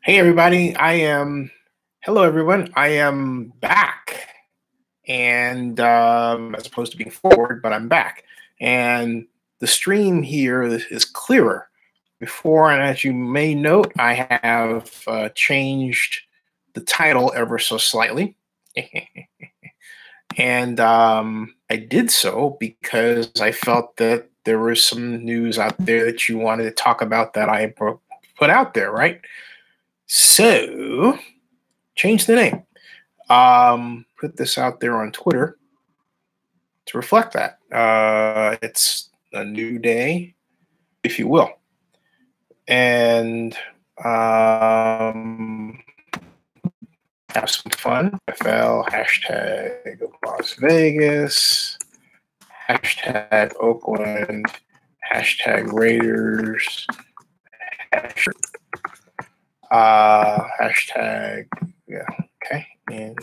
Hey everybody, hello everyone. I am back, and as opposed to being forward, but I'm back, and the stream here is clearer. Before, and as you may note, I have changed the title ever so slightly, and I did so because I felt that there was some news out there that you wanted to talk about that I put out there, right? So change the name. Put this out there on Twitter to reflect that. It's a new day, if you will. And have some fun. FL, hashtag Las Vegas, hashtag Oakland, hashtag Raiders, hashtag, yeah, okay. And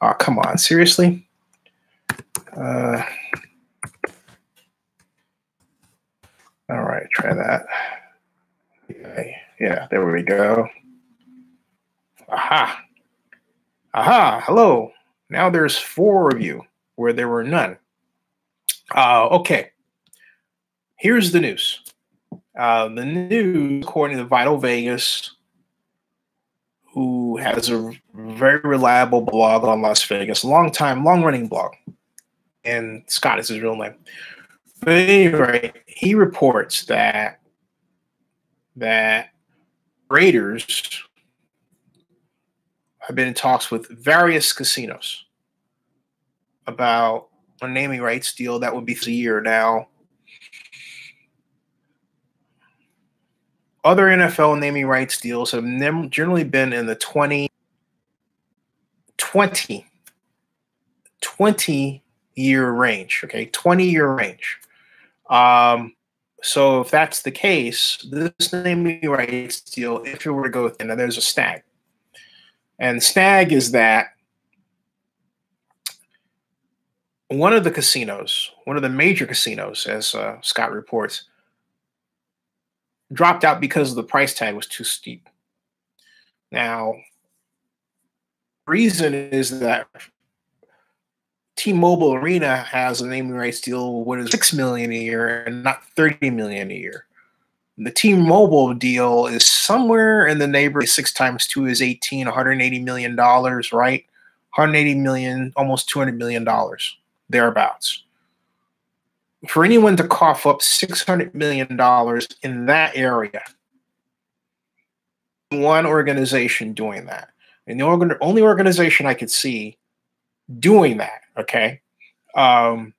oh, come on, seriously? All right, try that. Okay. Yeah, there we go. Aha. Aha, hello. Now there's 4 of you where there were none. Okay. Here's the news. The news, according to Vital Vegas, who has a very reliable blog on Las Vegas, long-running blog, and Scott is his real name. But anyway, he reports that Raiders have been in talks with various casinos about a naming rights deal that would be for a year now. Other NFL naming rights deals have generally been in the 20 year range, okay? 20-year range. So if that's the case, this naming rights deal, if it were to go within, now there's a snag. And the snag is that one of the major casinos, as Scott reports, dropped out because the price tag was too steep. Now, the reason is that T-Mobile Arena has a naming rights deal what is $6 million a year and not $30 million a year. The T-Mobile deal is somewhere in the neighborhood. 6 times 2 is 18, $180 million, right? 180 million, almost $200 million, thereabouts. For anyone to cough up $600 million in that area, one organization doing that, and the only organization I could see doing that, okay? The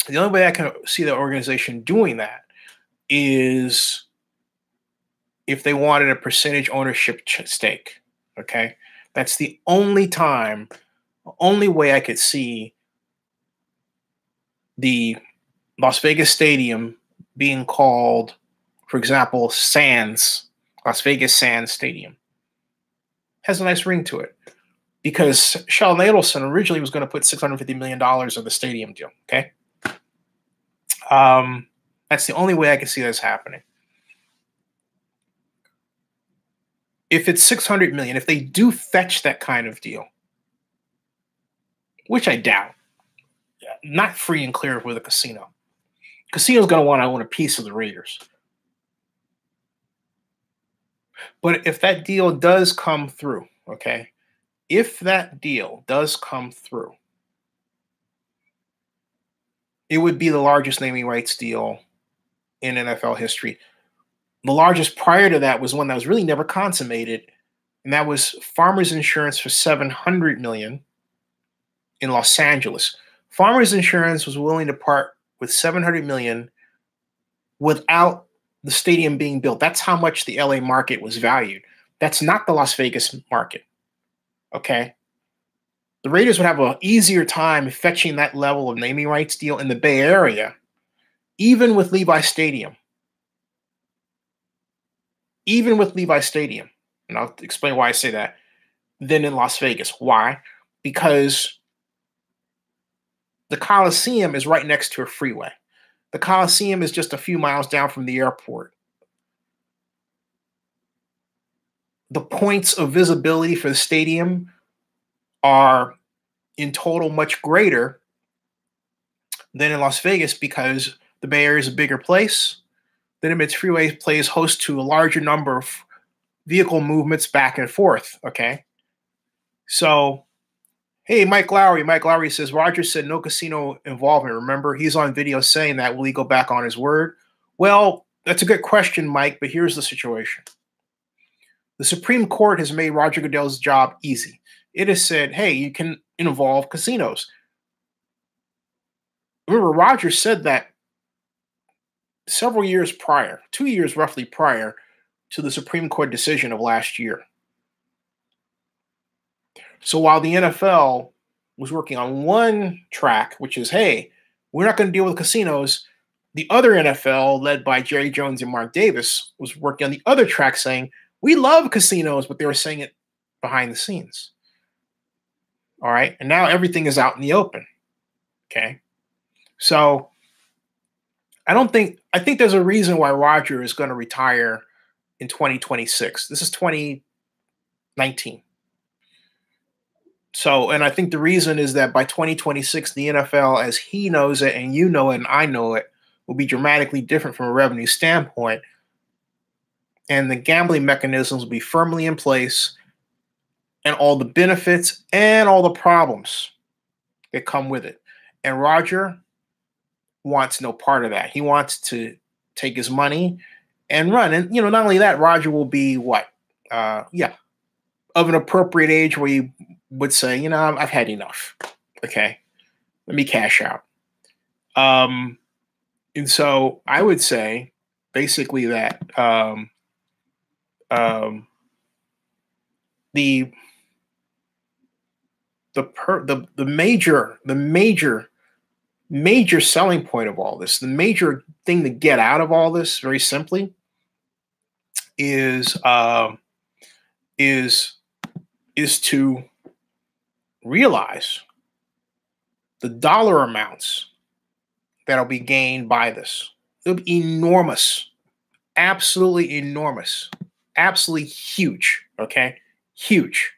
only way I can see the organization doing that is if they wanted a percentage ownership stake, okay? That's the only way I could see the Las Vegas Stadium being called, for example, Las Vegas Sands Stadium. Has a nice ring to it because Sheldon Adelson originally was going to put $650 million of the stadium deal, okay? That's the only way I can see this happening. If it's $600 million, if they do fetch that kind of deal, which I doubt, not free and clear with a casino. Casino's going to want to own a piece of the Raiders. But if that deal does come through, okay, if that deal does come through, it would be the largest naming rights deal in NFL history. The largest prior to that was one that was really never consummated, and that was Farmers Insurance for $700 million in Los Angeles. Farmers Insurance was willing to part with $700 million without the stadium being built. That's how much the LA market was valued. That's not the Las Vegas market. Okay. The Raiders would have an easier time fetching that level of naming rights deal in the Bay Area, even with Levi Stadium. Even with Levi Stadium. And I'll explain why I say that. Than in Las Vegas. Why? Because The Coliseum is right next to a freeway. The Coliseum is just a few miles down from the airport. The points of visibility for the stadium are in total much greater than in Las Vegas because the Bay Area is a bigger place. The Nimitz Freeway plays host to a larger number of vehicle movements back and forth. Okay. So, hey, Mike Lowry. Mike Lowry says Rogers said no casino involvement. Remember, he's on video saying that. Will he go back on his word? Well, that's a good question, Mike, but here's the situation. The Supreme Court has made Roger Goodell's job easy. It has said, hey, you can involve casinos. Remember, Rogers said that several years prior, 2 years roughly prior to the Supreme Court decision of last year. So while the NFL was working on one track, which is, hey, we're not going to deal with casinos, the other NFL, led by Jerry Jones and Mark Davis, was working on the other track saying, we love casinos, but they were saying it behind the scenes. All right. And now everything is out in the open. Okay. So I think there's a reason why Roger is going to retire in 2026. This is 2019. So, and I think the reason is that by 2026, the NFL, as he knows it, and you know it, and I know it, will be dramatically different from a revenue standpoint. And the gambling mechanisms will be firmly in place, and all the benefits and all the problems that come with it. And Roger wants no part of that. He wants to take his money and run. And, not only that, Roger will be what? Of an appropriate age where he would say, I've had enough. Okay. Let me cash out. And so I would say basically that the major selling point of all this, the major thing to get out of all this, very simply, is to realize the dollar amounts that'll be gained by this. It'll be enormous, absolutely enormous, absolutely huge. Okay, huge.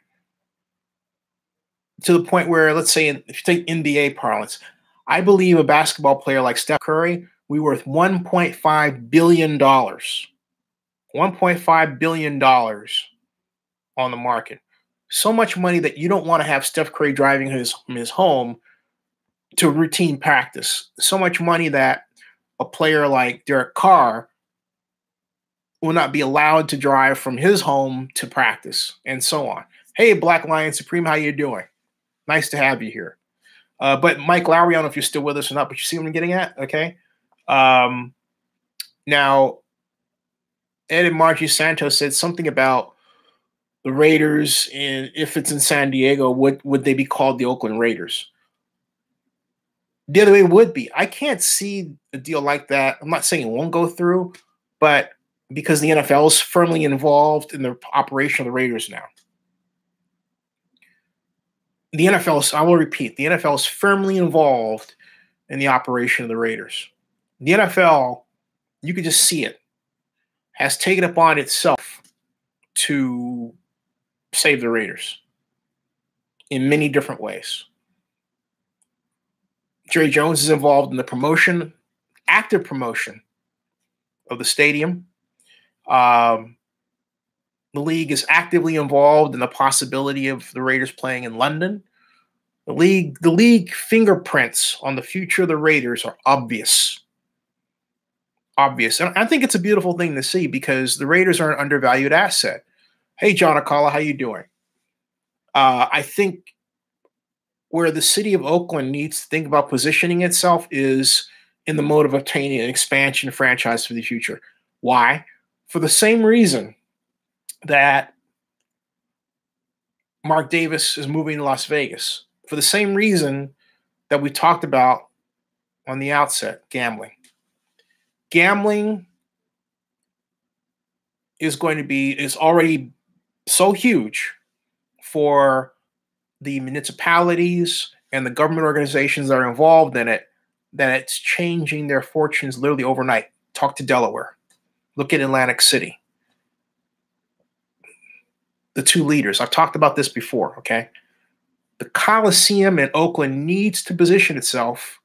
To the point where, let's say, if you take NBA parlance, I believe a basketball player like Steph Curry will be worth $1.5 billion. $1.5 billion on the market. So much money that you don't want to have Steph Curry driving his home to routine practice. So much money that a player like Derek Carr will not be allowed to drive from his home to practice, and so on. Hey, Black Lion Supreme, how you doing? Nice to have you here. But Mike Lowry, I don't know if you're still with us or not, but you see what I'm getting at? Okay. Now, Ed and Margie Santos said something about the Raiders, and if it's in San Diego, would they be called the Oakland Raiders? The other way would be. I can't see a deal like that. I'm not saying it won't go through, but because the NFL is firmly involved in the operation of the Raiders now. The NFL, I will repeat, the NFL is firmly involved in the operation of the Raiders. The NFL, you can just see it, has taken upon itself to save the Raiders in many different ways. Jerry Jones is involved in the promotion, active promotion of the stadium. The league is actively involved in the possibility of the Raiders playing in London. The league fingerprints on the future of the Raiders are obvious. Obvious. And I think it's a beautiful thing to see because the Raiders are an undervalued asset. Hey, John Akala, how you doing? I think where the city of Oakland needs to think about positioning itself is in the mode of obtaining an expansion franchise for the future. Why? For the same reason that Mark Davis is moving to Las Vegas. For the same reason that we talked about on the outset, gambling. Gambling is already so huge for the municipalities and the government organizations that are involved in it, that it's changing their fortunes literally overnight. Talk to Delaware. Look at Atlantic City. The two leaders. I've talked about this before, okay? The Coliseum in Oakland needs to position itself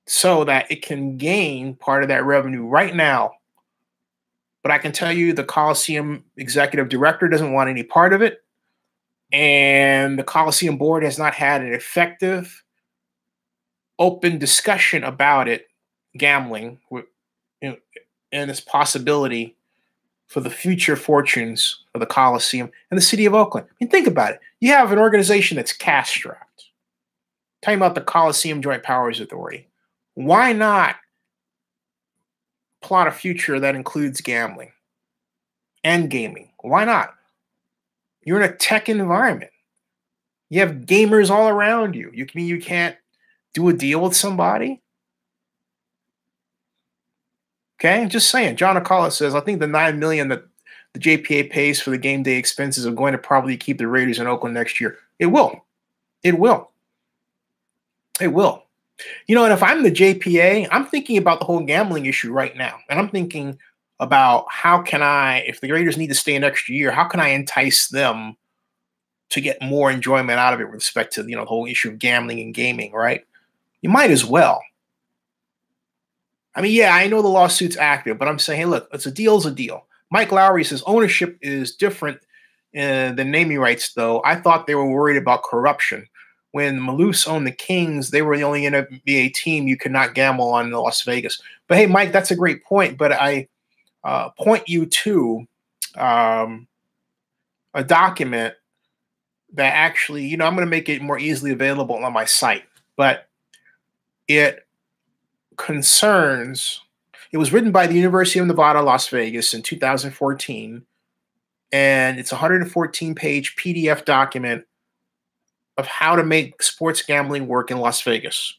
so that it can gain part of that revenue right now. But I can tell you the Coliseum executive director doesn't want any part of it. And the Coliseum board has not had an effective, open discussion about it, gambling, and its possibility for the future fortunes of the Coliseum and the city of Oakland. I mean, think about it. You have an organization that's cash-strapped. Talking about the Coliseum Joint Powers Authority. Why not plot a future that includes gambling and gaming? Why not? You're in a tech environment. You have gamers all around you. You mean you can't do a deal with somebody? Okay, just saying. John Acala says, I think the $9 million that the JPA pays for the game day expenses are going to probably keep the Raiders in Oakland next year. It will. It will. It will. You know, and if I'm the JPA, I'm thinking about the whole gambling issue right now. And I'm thinking about how can I, if the Raiders need to stay an extra year, how can I entice them to get more enjoyment out of it with respect to, the whole issue of gambling and gaming, right? You might as well. I mean, yeah, I know the lawsuit's active, but I'm saying, hey, look, it's a deal's a deal. Mike Lowry says ownership is different than naming rights, though. I thought they were worried about corruption. When Malus owned the Kings, they were the only NBA team you could not gamble on in Las Vegas. But hey, Mike, that's a great point. But I point you to a document that actually, I'm going to make it more easily available on my site. But it was written by the University of Nevada, Las Vegas in 2014. And it's a 114-page PDF document of how to make sports gambling work in Las Vegas.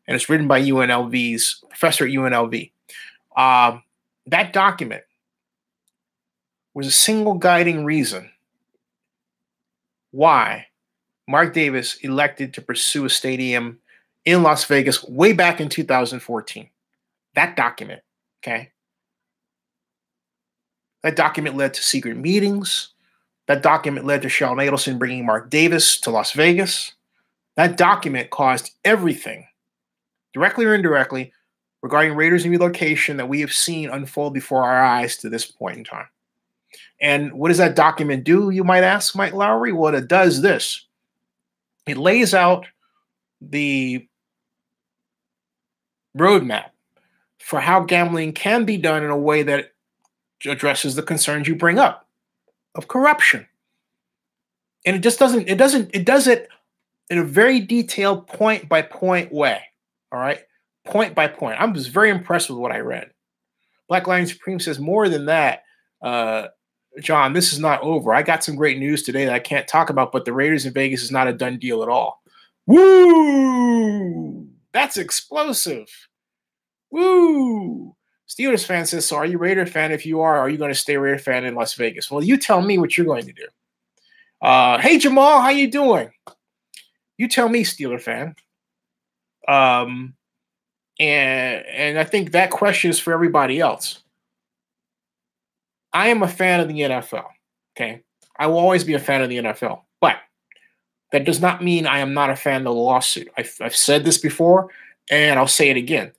And it's written by UNLV's professor at UNLV. That document was a single guiding reason why Mark Davis elected to pursue a stadium in Las Vegas way back in 2014. That document, okay? That document led to secret meetings. That document led to Sheldon Adelson bringing Mark Davis to Las Vegas. That document caused everything, directly or indirectly, regarding Raiders relocation that we have seen unfold before our eyes to this point in time. And what does that document do, you might ask, Mike Lowry? Well, it does this. It lays out the roadmap for how gambling can be done in a way that addresses the concerns you bring up of corruption. And it does it in a very detailed point-by-point way, all right? Point by point. I was very impressed with what I read. Black Lion Supreme says, more than that, John, this is not over. I got some great news today that I can't talk about, but the Raiders in Vegas is not a done deal at all. Woo! That's explosive. Woo! Steelers fan says, so are you a Raider fan? If you are you going to stay a Raider fan in Las Vegas? Well, you tell me what you're going to do. Hey, Jamal, how you doing? You tell me, Steeler fan. And I think that question is for everybody else. I am a fan of the NFL, okay? I will always be a fan of the NFL, but that does not mean I am not a fan of the lawsuit. I've said this before, and I'll say it again.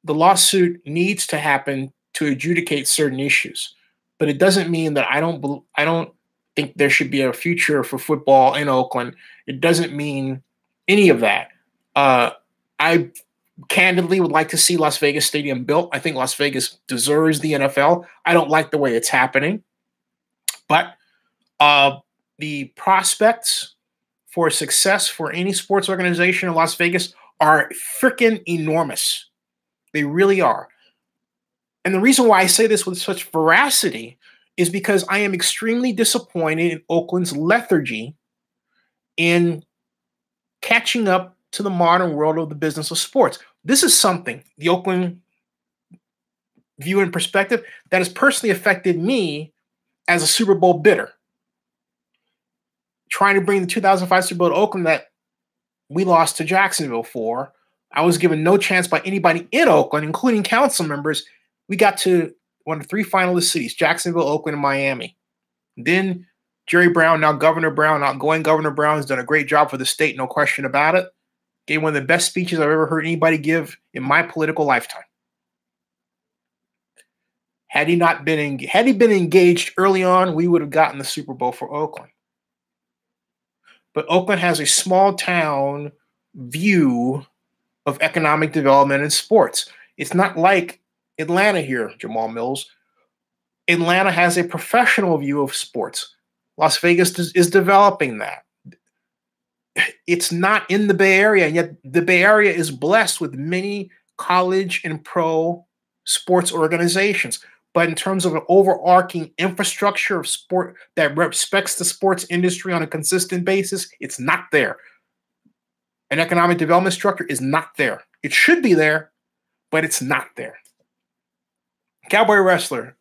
The lawsuit needs to happen to adjudicate certain issues, but it doesn't mean that I don't think there should be a future for football in Oakland. It doesn't mean any of that. I candidly would like to see Las Vegas Stadium built. I think Las Vegas deserves the NFL. I don't like the way it's happening, but the prospects for success for any sports organization in Las Vegas are freaking enormous. They really are. And the reason why I say this with such veracity is because I am extremely disappointed in Oakland's lethargy in catching up to the modern world of the business of sports. This is something, the Oakland view and perspective, that has personally affected me as a Super Bowl bidder. trying to bring the 2005 Super Bowl to Oakland that we lost to Jacksonville for. I was given no chance by anybody in Oakland, including council members. We got to one of the 3 finalist cities, Jacksonville, Oakland, and Miami. Then Jerry Brown, now Governor Brown, outgoing Governor Brown, has done a great job for the state, no question about it. Gave one of the best speeches I've ever heard anybody give in my political lifetime. Had he been engaged early on, we would have gotten the Super Bowl for Oakland. But Oakland has a small town view of economic development and sports. It's not like Atlanta here, Jamal Mills. Atlanta has a professional view of sports. Las Vegas is developing that. It's not in the Bay Area, and yet the Bay Area is blessed with many college and pro sports organizations. But in terms of an overarching infrastructure of sport that respects the sports industry on a consistent basis, it's not there. An economic development structure is not there. It should be there, but it's not there. Cowboy Wrestler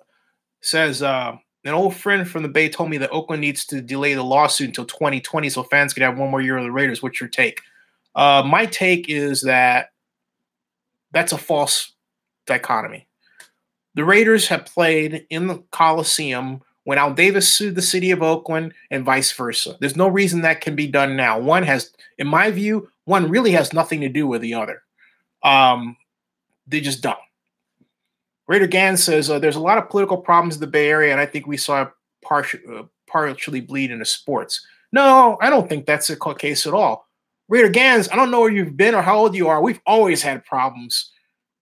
says, an old friend from the Bay told me that Oakland needs to delay the lawsuit until 2020 so fans can have one more year of the Raiders. What's your take? My take is that that's a false dichotomy. The Raiders have played in the Coliseum when Al Davis sued the city of Oakland and vice versa. There's no reason that can be done now. One has, in my view, one really has nothing to do with the other. They just don't. Raider Gann says, there's a lot of political problems in the Bay Area, and I think we saw it partially bleed into sports. No, I don't think that's the case at all. Raider Gans, I don't know where you've been or how old you are. We've always had problems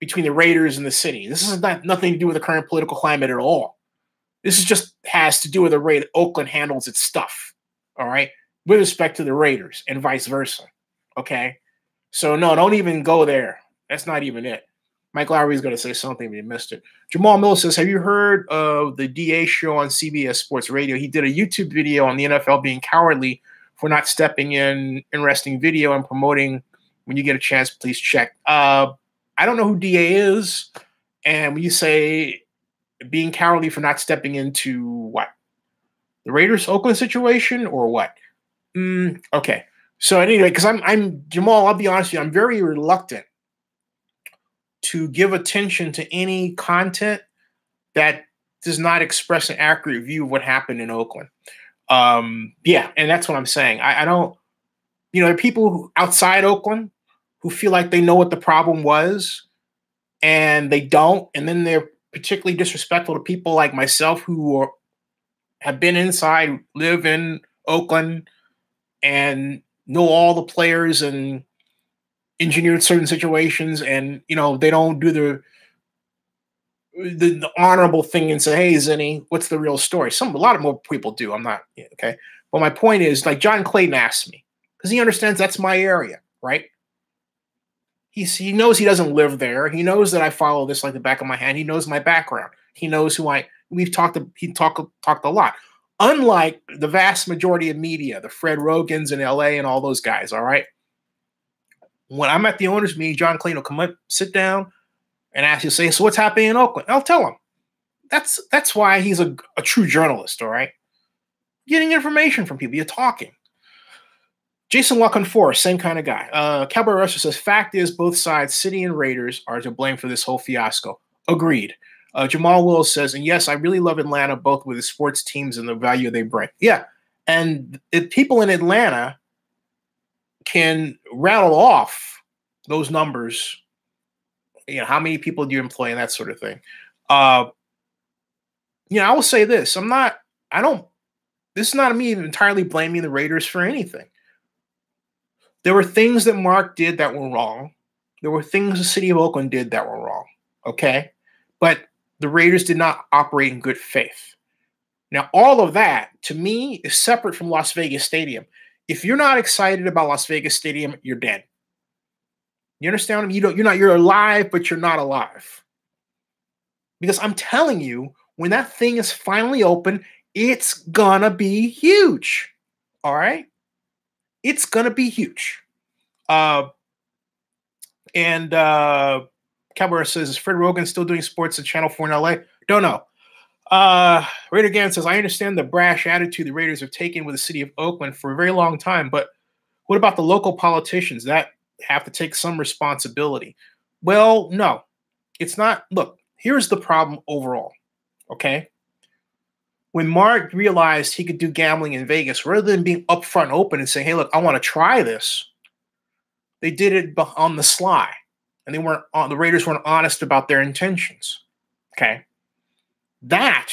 between the Raiders and the city. This has nothing to do with the current political climate at all. This is just has to do with the way that Oakland handles its stuff, all right, with respect to the Raiders and vice versa, okay? So, no, don't even go there. That's not even it. Mike Lowry is going to say something, but he missed it. Jamal Miller says, have you heard of the DA show on CBS Sports Radio? He did a YouTube video on the NFL being cowardly for not stepping in, interesting video and promoting. When you get a chance, please check. I don't know who DA is. And when you say being cowardly for not stepping into what? The Raiders Oakland situation or what? Okay. So anyway, because I'm Jamal, I'll be honest with you, I'm very reluctant to give attention to any content that does not express an accurate view of what happened in Oakland. Yeah, and that's what I'm saying. I don't, there are people outside Oakland who feel like they know what the problem was and they don't. And then they're particularly disrespectful to people like myself who have been inside, live in Oakland, and know all the players and engineered certain situations, and they don't do the honorable thing and say, hey, Zinni, what's the real story? A lot of more people do. I'm not, okay. But my point is, like John Clayton asked me, because he understands that's my area, right? He knows he doesn't live there. He knows that I follow this like the back of my hand. He knows my background. He knows who he talked a lot. Unlike the vast majority of media, the Fred Rogans in LA and all those guys, all right? When I'm at the owners' meeting, John Clayton will come up, sit down, and ask you, say, so what's happening in Oakland? I'll tell him. That's why he's a true journalist, all right? Getting information from people. You're talking. Jason Luckenforth, same kind of guy. Cowboy Wrestler says, fact is both sides, City and Raiders, are to blame for this whole fiasco. Agreed. Jamal Wills says, and yes, I really love Atlanta, both with the sports teams and the value they bring. Yeah, and if people in Atlanta can rattle off those numbers, how many people do you employ and that sort of thing. I will say this. This is not me entirely blaming the Raiders for anything. There were things that Mark did that were wrong. There were things the city of Oakland did that were wrong. Okay. But the Raiders did not operate in good faith. Now, all of that to me is separate from Las Vegas Stadium. If you're not excited about Las Vegas Stadium, you're dead. You understand what I mean? You're alive, but you're not alive. Because I'm telling you, when that thing is finally open, it's gonna be huge. All right? It's gonna be huge. Cowboy says, is Fred Rogan still doing sports at Channel 4 in LA? Don't know. Raider Gann says, I understand the brash attitude the Raiders have taken with the city of Oakland for a very long time, but what about the local politicians that have to take some responsibility? Well, no, it's not. Look, here's the problem overall, okay? When Mark realized he could do gambling in Vegas, rather than being upfront open and saying, hey, look, I want to try this, they did it on the sly. And the Raiders weren't honest about their intentions. Okay. That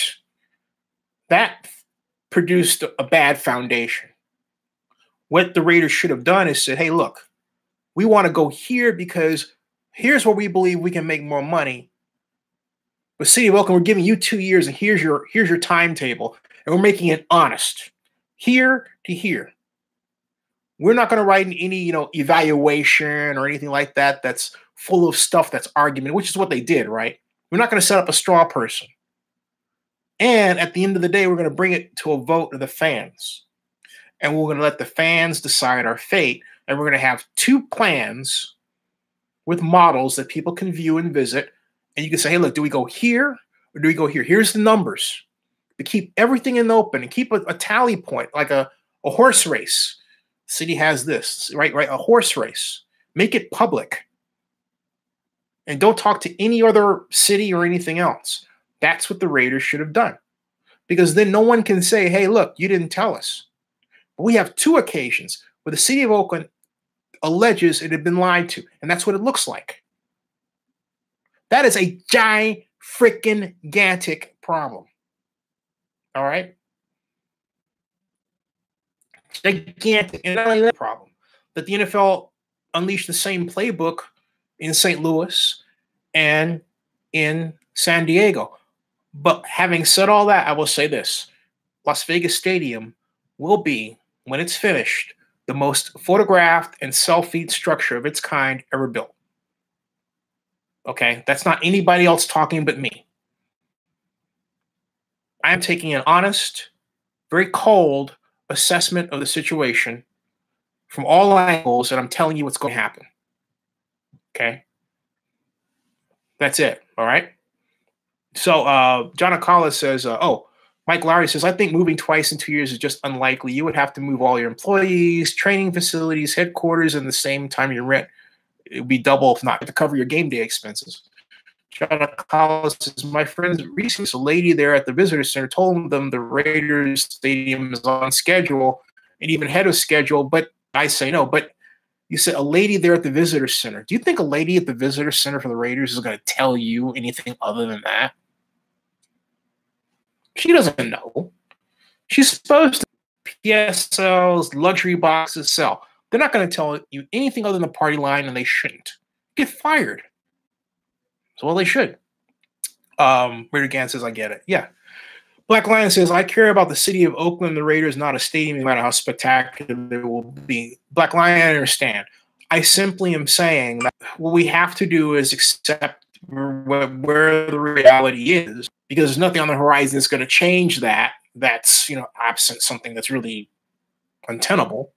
produced a bad foundation. What the Raiders should have done is said, hey, look, we want to go here because here's where we believe we can make more money. But City of Oakland, we're giving you 2 years, and here's your timetable, and we're making it honest. Here to here. We're not going to write any, evaluation or anything like that that's full of stuff that's argument, which is what they did, right? We're not going to set up a straw person. And at the end of the day, we're going to bring it to a vote of the fans. And we're going to let the fans decide our fate. And we're going to have 2 plans with models that people can view and visit. And you can say, hey, look, do we go here or do we go here? Here's the numbers. To keep everything in the open and keep a tally point, like a horse race. City has this, right? A horse race. Make it public. And don't talk to any other city or anything else. That's what the Raiders should have done. Because then no one can say, hey, look, you didn't tell us. But we have 2 occasions where the city of Oakland alleges it had been lied to. And that's what it looks like. That is a gigantic problem. All right? Gigantic. And not only that problem, that the NFL unleashed the same playbook in St. Louis and in San Diego. But having said all that, I will say this. Las Vegas Stadium will be, when it's finished, the most photographed and selfied structure of its kind ever built. Okay? That's not anybody else talking but me. I am taking an honest, very cold assessment of the situation from all angles, and I'm telling you what's going to happen. Okay? That's it. All right? So John Acala says, Mike Lowry says, I think moving twice in 2 years is just unlikely. You would have to move all your employees, training facilities, headquarters in the same time you rent. It would be double, if not, to cover your game day expenses. John Acala says, my friends recently, a lady there at the visitor center told them the Raiders stadium is on schedule and even ahead of schedule. But I say no. But you said a lady there at the visitor center. Do you think a lady at the visitor center for the Raiders is going to tell you anything other than that? She doesn't know. She's supposed to PSLs, luxury boxes sell. They're not going to tell you anything other than the party line, and they shouldn't. Get fired. So, well, they should. Raider Gann says, I get it. Yeah. Black Lion says, I care about the city of Oakland, the Raiders, not a stadium, no matter how spectacular it will be. Black Lion, I understand. I simply am saying that what we have to do is accept where the reality is, because there's nothing on the horizon that's going to change that. That's, absent something that's really untenable,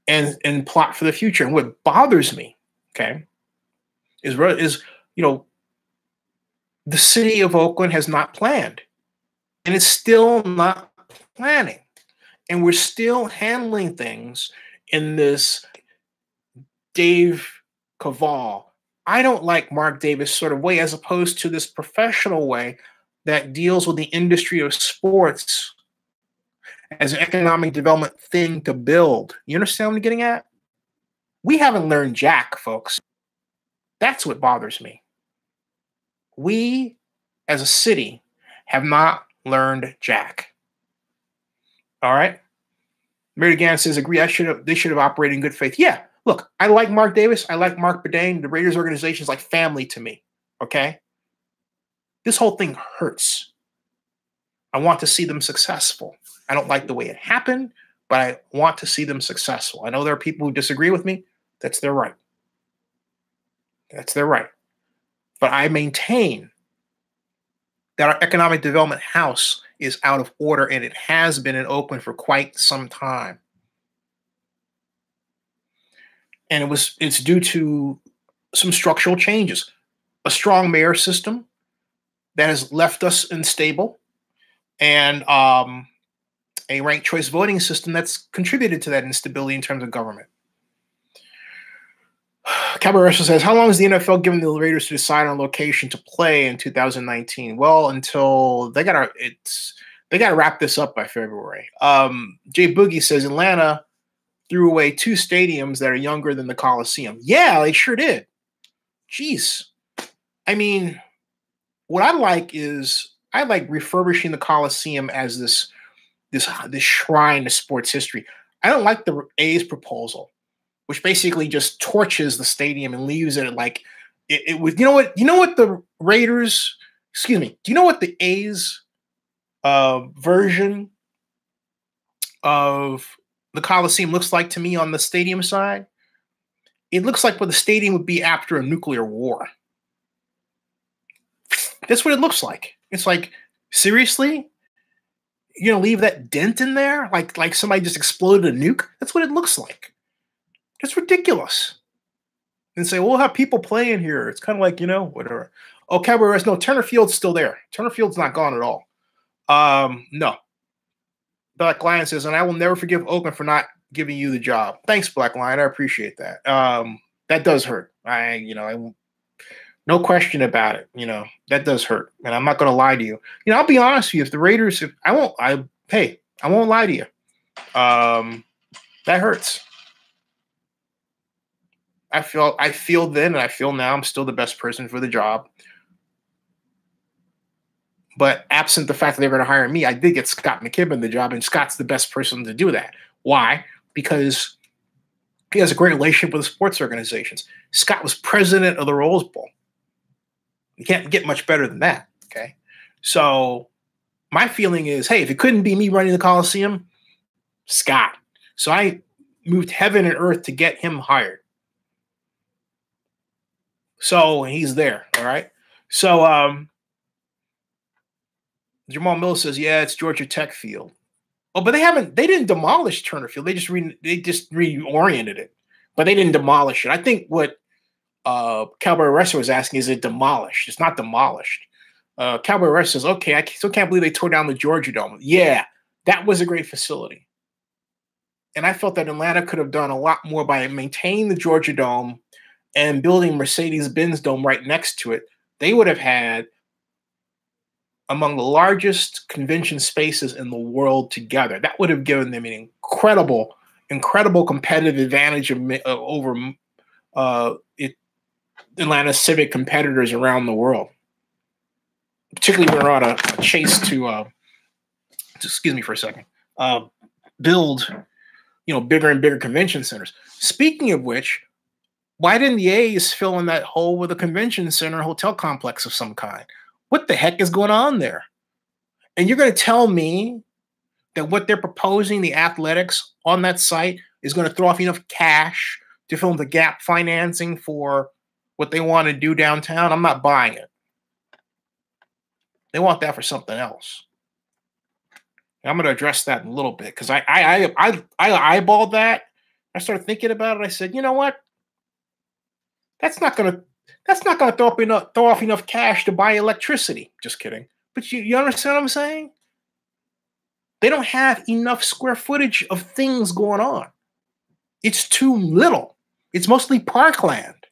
and plot for the future. And what bothers me, okay, is the city of Oakland has not planned. And it's still not planning. And we're still handling things in this Dave Cavall, I don't like Mark Davis sort of way, as opposed to this professional way that deals with the industry of sports as an economic development thing to build. You understand what I'm getting at? We haven't learned jack, folks. That's what bothers me. We, as a city, have not learned jack. All right? Mary Gann says, agree, they should have operated in good faith. Yeah, look, I like Mark Davis. I like Mark Bedane. The Raiders organization is like family to me, okay? This whole thing hurts. I want to see them successful. I don't like the way it happened, but I want to see them successful. I know there are people who disagree with me. That's their right. That's their right. But I maintain that our economic development house is out of order, and it has been in Oakland for quite some time. And it's due to some structural changes. A strong mayor system that has left us unstable, and a ranked choice voting system that's contributed to that instability in terms of government. Cabarressa says, how long is the NFL giving the Raiders to decide on location to play in 2019? Well, until they gotta wrap this up by February. Jay Boogie says Atlanta threw away 2 stadiums that are younger than the Coliseum. Yeah, they sure did. Jeez. I mean, what I like refurbishing the Coliseum as this shrine to sports history. I don't like the A's proposal, which basically just torches the stadium and leaves it like it was. You know what the Raiders, excuse me, do you know what the A's version of the Coliseum looks like to me on the stadium side? It looks like what the stadium would be after a nuclear war. That's what it looks like. It's like, seriously? You're gonna leave that dent in there? Like somebody just exploded a nuke? That's what it looks like. It's ridiculous. And say, well, we'll have people playing here. It's kind of like, whatever. Oh, Cabarrus, no, Turner Field's still there. Turner Field's not gone at all. No. Black Lion says, and I will never forgive Oakland for not giving you the job. Thanks, Black Lion. I appreciate that. That does hurt. No question about it. That does hurt. And I'm not going to lie to you. I'll be honest with you. If the Raiders, I won't lie to you. That hurts. I feel then and I feel now I'm still the best person for the job. But absent the fact that they're going to hire me, I did get Scott McKibben the job, and Scott's the best person to do that. Why? Because he has a great relationship with the sports organizations. Scott was president of the Rose Bowl. You can't get much better than that, okay? So my feeling is, hey, if it couldn't be me running the Coliseum, Scott. So I moved heaven and earth to get him hired. So he's there, all right? So Jamal Miller says, yeah, it's Georgia Tech Field. Oh, but they didn't demolish Turner Field. They just reoriented it. But they didn't demolish it. I think what Cowboy Wrestler was asking, is it demolished? It's not demolished. Cowboy Wrestler says, okay, I still can't believe they tore down the Georgia Dome. Yeah, that was a great facility. And I felt that Atlanta could have done a lot more by maintaining the Georgia Dome and building Mercedes-Benz Dome right next to it. They would have had among the largest convention spaces in the world together. That would have given them an incredible competitive advantage over Atlanta's civic competitors around the world. Particularly when we're on a chase to excuse me for a second, build, bigger and bigger convention centers. Speaking of which, why didn't the A's fill in that hole with a convention center hotel complex of some kind? What the heck is going on there? And you're going to tell me that what they're proposing, the athletics on that site, is going to throw off enough cash to fill in the gap financing for what they want to do downtown? I'm not buying it. They want that for something else. And I'm going to address that in a little bit because I eyeballed that. I started thinking about it. I said, you know what? That's not going to throw off enough cash to buy electricity. Just kidding. But you understand what I'm saying? They don't have enough square footage of things going on. It's too little. It's mostly parkland.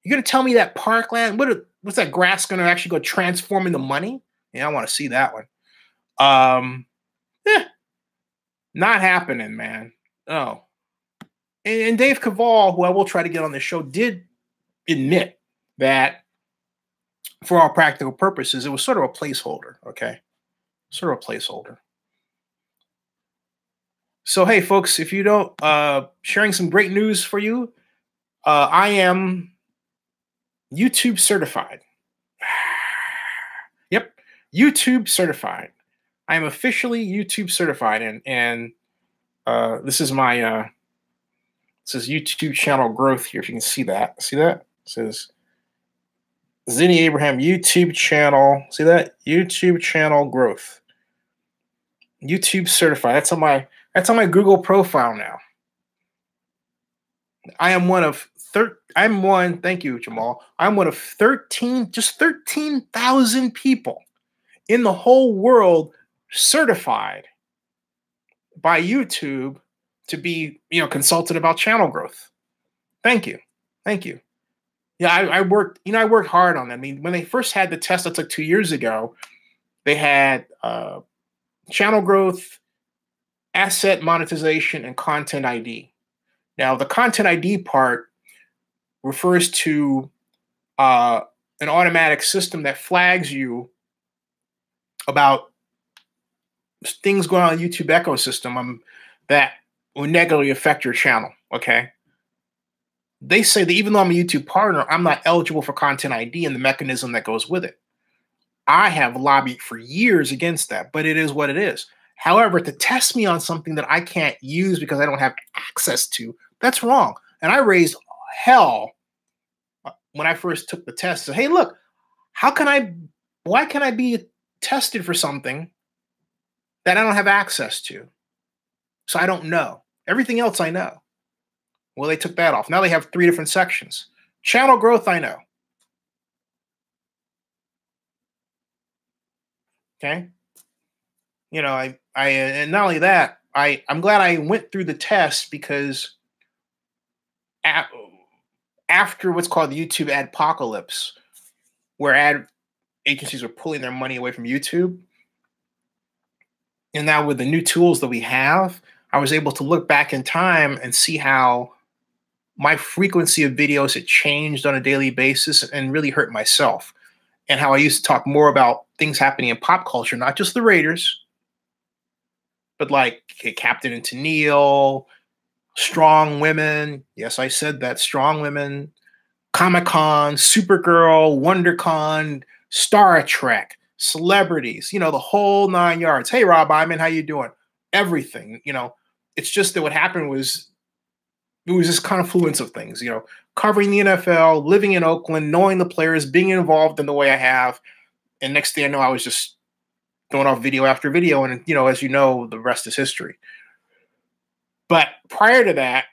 You're going to tell me that parkland, what's that grass going to actually go transform into money? Yeah, I want to see that one. Not happening, man. Oh. And Dave Cavall, who I will try to get on the show, did admit that for all practical purposes, it was sort of a placeholder, okay? Sort of a placeholder. So, hey, folks, if you don't, sharing some great news for you, I am YouTube certified. Yep, YouTube certified. I am officially YouTube certified, and this is my it says YouTube channel growth here. If you can see that, It says Zinni Abraham YouTube channel. See that? YouTube channel growth. YouTube certified. That's on my Google profile now. I am one of thank you, Jamal. I'm one of 13,000 people in the whole world certified by YouTube to be, consulted about channel growth. Thank you. Thank you. Yeah, I worked, I worked hard on that. I mean, when they first had the test that took 2 years ago, they had channel growth, asset monetization, and content ID. Now, the content ID part refers to an automatic system that flags you about things going on in the YouTube ecosystem that will negatively affect your channel. Okay. They say that even though I'm a YouTube partner, I'm not eligible for content ID and the mechanism that goes with it. I have lobbied for years against that, but it is what it is. However, to test me on something that I can't use because I don't have access to, that's wrong. And I raised hell when I first took the test. Said, hey, look, why can I be tested for something that I don't have access to? So I don't know. Everything else I know. Well, they took that off. Now they have 3 different sections. Channel growth, I know. Okay. And not only that, I'm glad I went through the test because after what's called the YouTube adpocalypse, where ad agencies are pulling their money away from YouTube, and now with the new tools that we have, I was able to look back in time and see how my frequency of videos had changed on a daily basis and really hurt myself. And how I used to talk more about things happening in pop culture, not just the Raiders, but like Captain and Tennille, strong women. Yes, I said that, strong women, Comic-Con, Supergirl, WonderCon, Star Trek, celebrities, the whole 9 yards. Hey, Rob Iman, how you doing? Everything, it's just that what happened was it was this confluence of things, covering the NFL, living in Oakland, knowing the players, being involved in the way I have. And next thing I know, I was just throwing off video after video. And, as you know, the rest is history. But prior to that,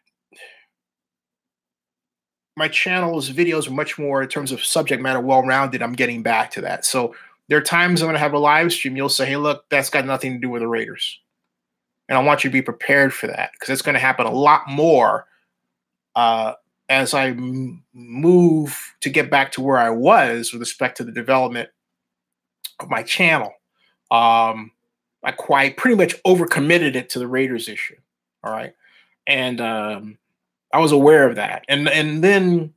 my channel's videos were much more, in terms of subject matter, well-rounded. I'm getting back to that. So there are times I'm going to have a live stream. You'll say, hey, look, that's got nothing to do with the Raiders. And I want you to be prepared for that because it's going to happen a lot more as I move to get back to where I was with respect to the development of my channel. I pretty much overcommitted it to the Raiders issue. All right. And I was aware of that. And then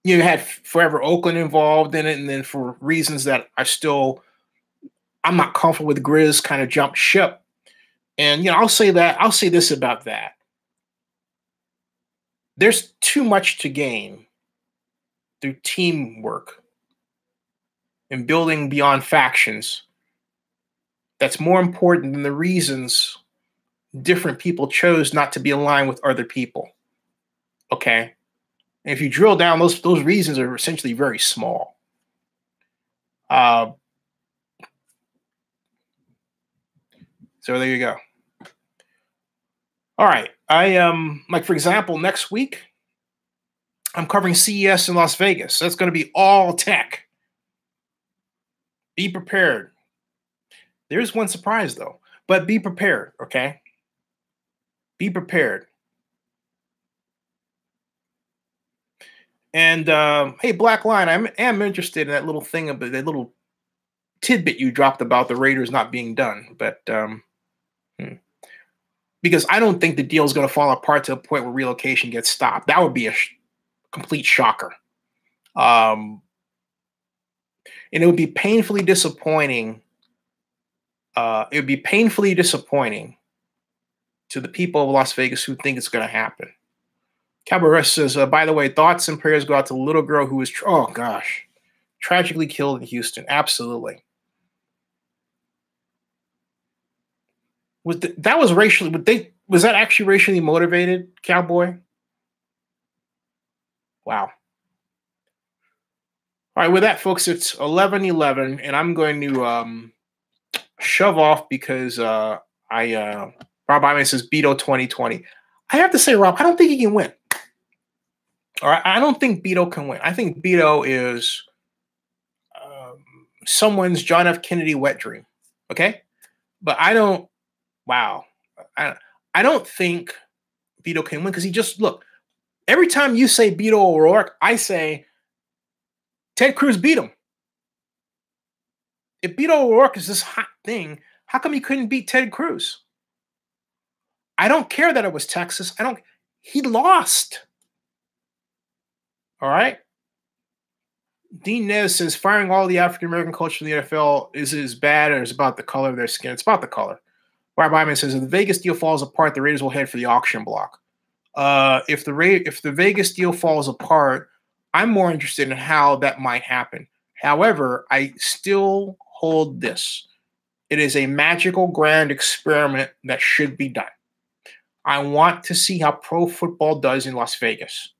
you had Forever Oakland involved in it. And then for reasons that I'm not comfortable with, Grizz kind of jumped ship. And, I'll say this about that. There's too much to gain through teamwork and building beyond factions. That's more important than the reasons different people chose not to be aligned with other people. Okay? And if you drill down, those reasons are essentially very small. So there you go. All right. Like, for example, next week, I'm covering CES in Las Vegas. That's going to be all tech. Be prepared. There's one surprise, though, but be prepared, okay? Be prepared. And, hey, Black Line, I am interested in that little thing, about that little tidbit you dropped about the Raiders not being done, but because I don't think the deal is going to fall apart to a point where relocation gets stopped. That would be a complete shocker. And it would be painfully disappointing. It would be painfully disappointing to the people of Las Vegas who think it's going to happen. Cabaret says, by the way, thoughts and prayers go out to the little girl who was, oh gosh, tragically killed in Houston. Absolutely. Was that actually racially motivated, Cowboy? Wow. All right, with that, folks, it's 11:11, and I'm going to shove off because Rob Iman says Beto 2020. I have to say, Rob, I don't think he can win. All right, I don't think Beto can win. I think Beto is someone's John F. Kennedy wet dream. Okay? But I don't, wow. I don't think Beto can win because he just, look, every time you say Beto O'Rourke, I say Ted Cruz beat him. If Beto O'Rourke is this hot thing, how come he couldn't beat Ted Cruz? I don't care that it was Texas. He lost. All right? Dean Nez says firing all the African American coaches in the NFL is as bad as about the color of their skin. It's about the color. Rob Hyman says if the Vegas deal falls apart, the Raiders will head for the auction block. If the Vegas deal falls apart, I'm more interested in how that might happen. However, I still hold this. It is a magical grand experiment that should be done. I want to see how pro football does in Las Vegas.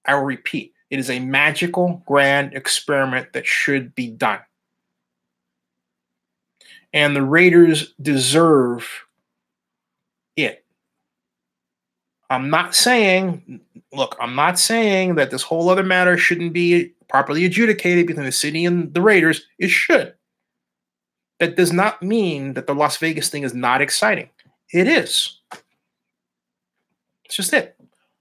I will repeat, it is a magical grand experiment that should be done. And the Raiders deserve it. I'm not saying that this whole other matter shouldn't be properly adjudicated between the city and the Raiders. It should. That does not mean that the Las Vegas thing is not exciting. It is. It's just it.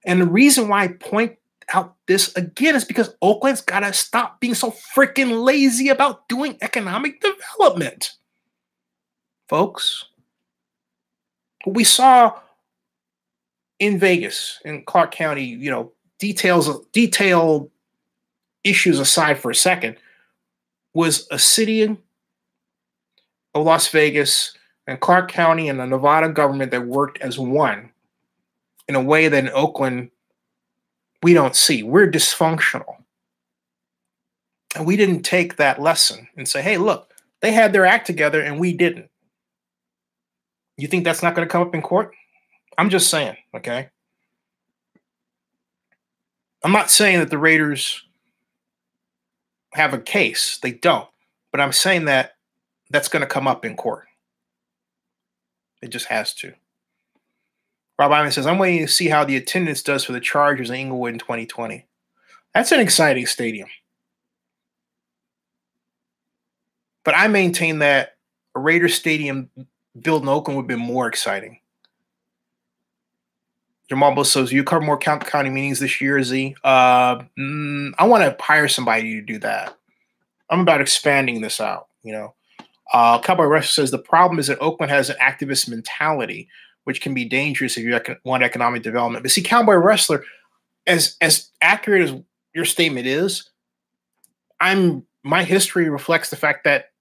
And the reason why I point out this again is because Oakland's got to stop being so freaking lazy about doing economic development. Folks, what we saw in Vegas, in Clark County, detailed issues aside for a second, was a city of Las Vegas and Clark County and the Nevada government that worked as one in a way that in Oakland we don't see. We're dysfunctional. And we didn't take that lesson and say, hey, look, they had their act together and we didn't. You think that's not going to come up in court? I'm just saying, okay? I'm not saying that the Raiders have a case. They don't. But I'm saying that that's going to come up in court. It just has to. Rob Iman says, I'm waiting to see how the attendance does for the Chargers in Inglewood in 2020. That's an exciting stadium. But I maintain that a Raiders stadium built in Oakland would have been more exciting. Jamal Bull says, you cover more county meetings this year, Z? I want to hire somebody to do that. I'm about expanding this out, Cowboy Rush says, the problem is that Oakland has an activist mentality, which can be dangerous if you want economic development. But see, Cowboy Wrestler, as accurate as your statement is, my history reflects the fact that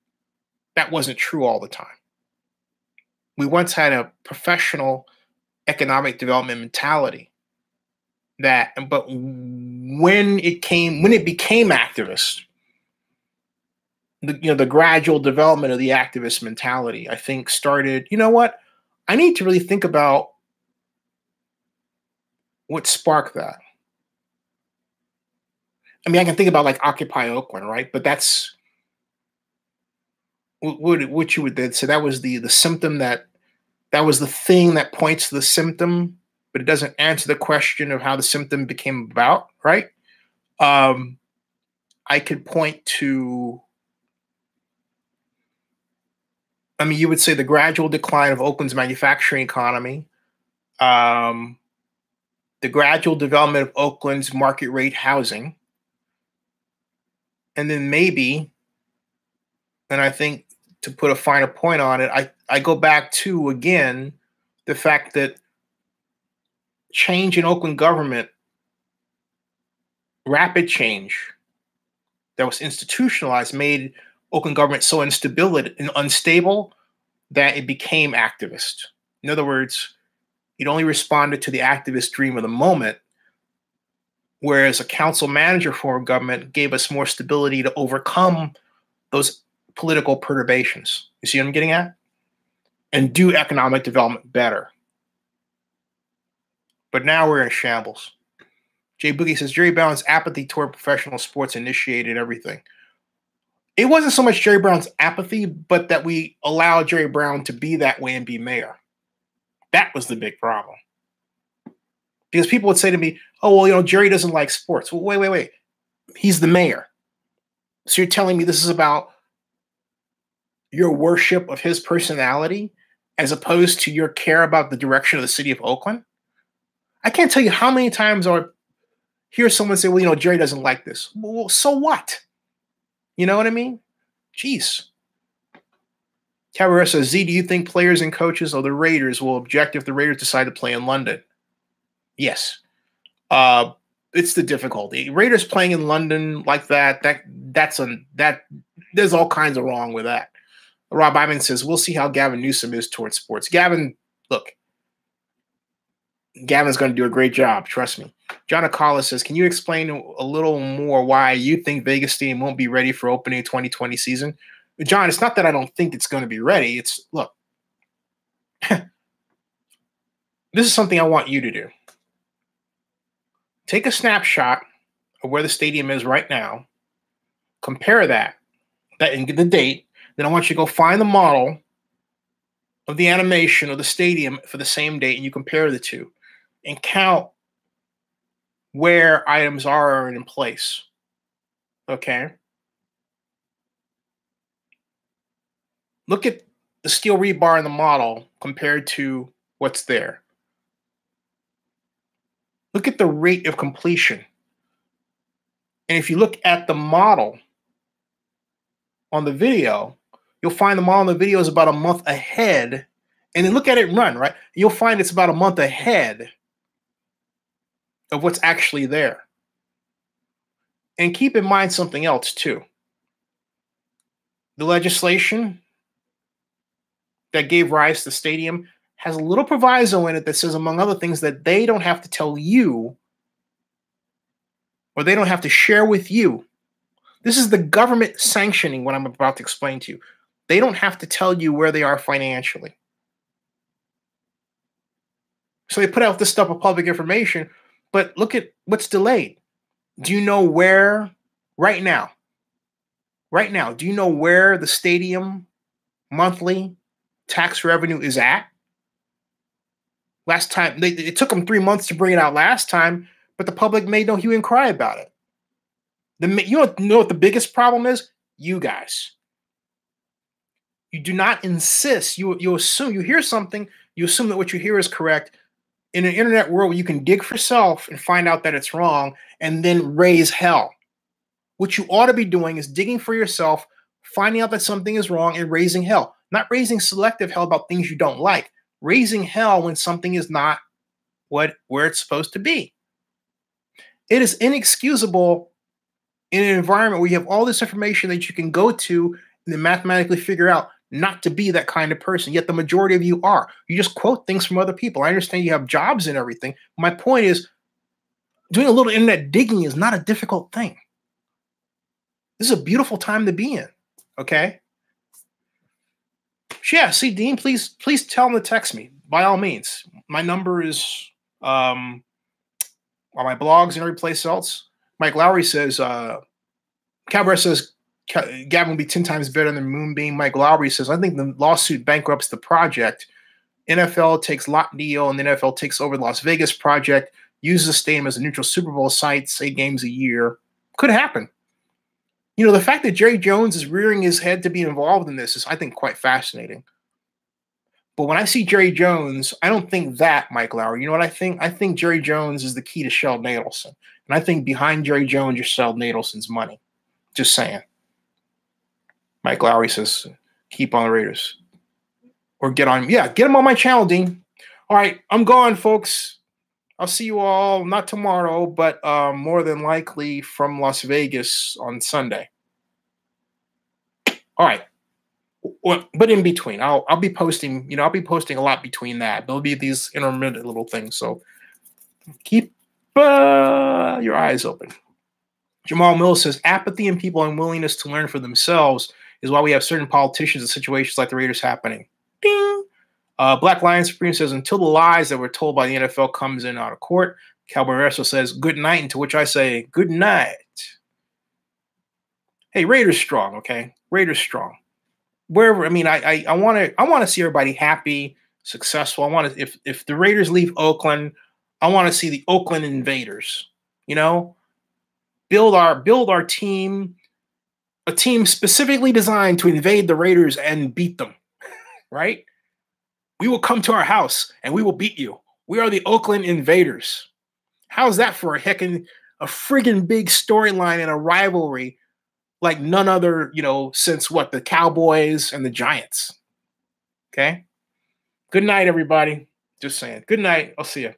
that wasn't true all the time. We once had a professional economic development mentality but when it became activist, the gradual development of the activist mentality, I think started, I need to really think about what sparked that. I mean, I can think about like Occupy Oakland, right? But that's what you would then say that was the symptom that was the thing that points to the symptom, but it doesn't answer the question of how the symptom became about, right? I could point to, you would say the gradual decline of Oakland's manufacturing economy, the gradual development of Oakland's market rate housing, and then maybe, and I think to put a finer point on it, I go back to, again, the fact that change in Oakland government, rapid change that was institutionalized, made Oakland government so unstable that it became activist. In other words, it only responded to the activist dream of the moment, whereas a council manager form of government gave us more stability to overcome those political perturbations. You see what I'm getting at? And do economic development better. But now we're in shambles. Jay Boogie says, Jerry Brown's apathy toward professional sports initiated everything. It wasn't so much Jerry Brown's apathy, but that we allowed Jerry Brown to be that way and be mayor. That was the big problem. Because people would say to me, oh, well, Jerry doesn't like sports. Well, wait. He's the mayor. So you're telling me this is about your worship of his personality as opposed to your care about the direction of the city of Oakland? I can't tell you how many times I hear someone say, well, Jerry doesn't like this. Well, so what? You know what I mean? Jeez. Cabrera says, Z, do you think players and coaches of the Raiders will object if the Raiders decide to play in London? Yes. It's the difficulty. Raiders playing in London like that there's all kinds of wrong with that. Rob Iman says, we'll see how Gavin Newsom is towards sports. Gavin, look, Gavin's going to do a great job. Trust me. John Acala says, can you explain a little more why you think Vegas Stadium won't be ready for opening 2020 season? John, it's not that I don't think it's going to be ready. It's, look, this is something I want you to do. Take a snapshot of where the stadium is right now. Compare that and get the date. Then I want you to go find the model of the animation of the stadium for the same date, and you compare the two and count where items are in place. Okay? Look at the steel rebar in the model compared to what's there. Look at the rate of completion. And if you look at the model on the video, you'll find the model on the video is about a month ahead. And then look at it run, right? You'll find it's about a month ahead of what's actually there. And keep in mind something else, too. The legislation that gave rise to the stadium has a little proviso in it that says, among other things, that they don't have to tell you or they don't have to share with you. This is the government sanctioning what I'm about to explain to you. They don't have to tell you where they are financially. So they put out this stuff of public information, but look at what's delayed. Do you know where, right now, do you know where the stadium monthly tax revenue is at? Last time, it took them 3 months to bring it out last time, but the public made no hue and cry about it. You know what the biggest problem is? You guys. You do not insist. You assume, you hear something, you assume that what you hear is correct. In an internet world where you can dig for self and find out that it's wrong and then raise hell. What you ought to be doing is digging for yourself, finding out that something is wrong and raising hell. Not raising selective hell about things you don't like. Raising hell when something is not where it's supposed to be. It is inexcusable in an environment where you have all this information that you can go to and then mathematically figure out not to be that kind of person. Yet the majority of you are. You just quote things from other people. I understand you have jobs and everything. My point is, doing a little internet digging is not a difficult thing. This is a beautiful time to be in. Okay? Yeah, see, Dean, please tell him to text me. By all means. My number is on my blogs and every place else. Mike Lowry says, Cabaret says, Gavin will be 10 times better than Moonbeam. Mike Lowry says, I think the lawsuit bankrupts the project. NFL takes lot deal, and the NFL takes over the Las Vegas project, uses the stadium as a neutral Super Bowl site, 8 games a year. Could happen. You know, the fact that Jerry Jones is rearing his head to be involved in this is, I think, quite fascinating. But when I see Jerry Jones, I don't think that, Mike Lowry. You know what I think? I think Jerry Jones is the key to Sheldon Adelson. And I think behind Jerry Jones, you're Sheldon Adelson's money. Just saying. Mike Lowry says, keep on the Raiders. Or get him on my channel, Dean. All right, I'm gone, folks. I'll see you all, not tomorrow, but more than likely from Las Vegas on Sunday. All right. But in between, I'll be posting, I'll be posting a lot between that. There'll be these intermittent little things. So keep your eyes open. Jamal Mills says, apathy and people unwillingness to learn for themselves is why we have certain politicians in situations like the Raiders happening. Ding! Black Lion Supreme says, until the lies that were told by the NFL comes in out of court. Cowboy Wrestler says, good night, and to which I say, good night. Hey, Raiders strong, okay? Raiders strong. Wherever, I want to see everybody happy, successful. I want to, if the Raiders leave Oakland, I want to see the Oakland Invaders, build our team a team specifically designed to invade the Raiders and beat them, right? We will come to our house and we will beat you. We are the Oakland Invaders. How's that for a friggin' big storyline and a rivalry like none other, since what, the Cowboys and the Giants? Okay. Good night, everybody. Just saying. Good night. I'll see you.